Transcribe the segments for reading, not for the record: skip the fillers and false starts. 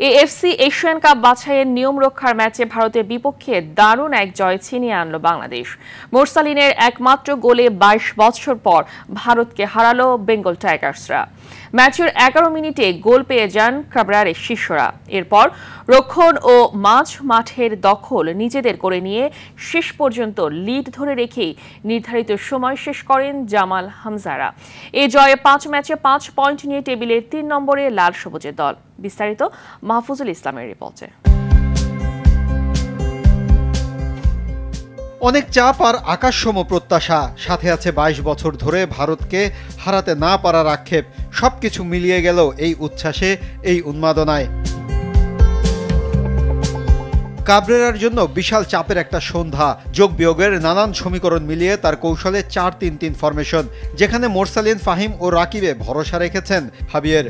AFC Asian cup বাছাইয়ের নিয়ম রক্ষার ম্যাচে ভারতের বিপক্ষে দারুণ এক জয় ছিনিয়ে আনল বাংলাদেশ। মোরসালিনের একমাত্র গোলে ২২ বছর পর ভারতকে হারালো বেঙ্গল টাইগার্সরা। ম্যাচের ১১ মিনিটে গোল পেয়ে যান কাবরারের শিষ্যরা। এরপর রক্ষণ ও মাঝ মাঠের দখল নিজেদের করে নিয়ে শেষ পর্যন্ত লিড ধরে রেখেই নির্ধারিত সময় শেষ করেন জামাল হামজারা। এ জয়ে ৫ ম্যাচে ৫ পয়েন্ট নিয়ে টেবিলের ৩ নম্বরে লাল সবুজের দল। বিস্তারিত মাহফুজুল ইসলামের রিপোর্টে। অনেক চাপ আর আকাশসম প্রত্যাশা, সাথে আছে ২২ বছর ধরে ভারতকে হারাতে না পারার আক্ষেপ। সবকিছু মিলিয়ে গেল এই উচ্ছ্বাসে, এই উন্মাদনায়। কাবরেরার জন্য বিশাল চাপের একটা সন্ধ্যা। যোগ বিয়োগের নানান সমীকরণ মিলিয়ে তার কৌশলে ৪-৩-৩ ফরমেশন, যেখানে মোরসালিন, ফাহিম ও রাকিবে ভরসা রেখেছেন হাবিয়ের।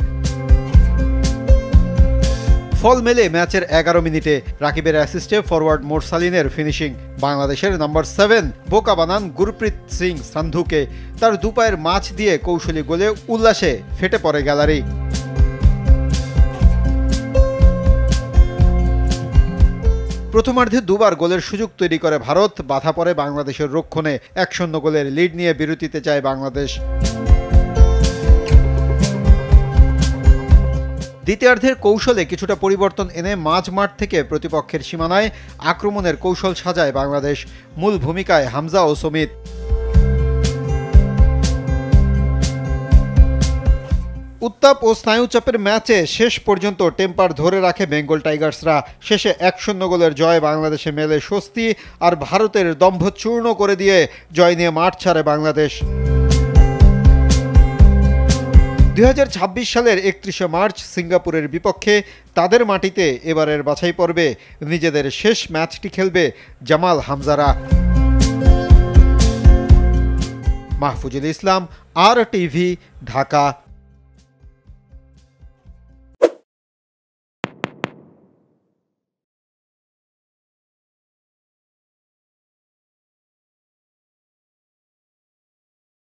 ফল মেলে ম্যাচের ১১ মিনিটে রাকিবের অ্যাসিস্টে ফরওয়ার্ড মোরসালিনের ফিনিশিং। বাংলাদেশের নম্বর 7 বোকা বানান গুরপ্রীত সিং সান্ধুকে। তার দুপায়ের মাছ দিয়ে কৌশলী গোলে উল্লাসে ফেটে পড়ে গ্যালারি। প্রথমার্ধে দুবার গোলের সুযোগ তৈরি করে ভারত, বাধা পড়ে বাংলাদেশের রক্ষণে। ১-০ গোলের লিড নিয়ে বিরতিতে যায় বাংলাদেশ। দ্বিতীয়ার্ধের কৌশলে কিছুটা পরিবর্তন এনে মাঝ মাঠ থেকে প্রতিপক্ষের সীমানায় আক্রমণের কৌশল সাজায় বাংলাদেশ। মূল ভূমিকায় হামজা ও সমিত। উত্তাপ ও স্নায়ুচাপের ম্যাচে শেষ পর্যন্ত টেম্পার ধরে রাখে বেঙ্গল টাইগার্সরা। শেষে ১-০ গোলের জয় বাংলাদেশে মেলে স্বস্তি, আর ভারতের দম্ভ চূর্ণ করে দিয়ে জয় নিয়ে মাঠ ছাড়ে বাংলাদেশ। ২০২৬ সালের ৩১ মার্চ সিঙ্গাপুরের বিপক্ষে তাদের মাটিতে এবারের বাছাই পর্বে নিজেদের শেষ ম্যাচটি খেলবে জামাল হামজারা। মাহফুজুল ইসলাম, RTV, ঢাকা।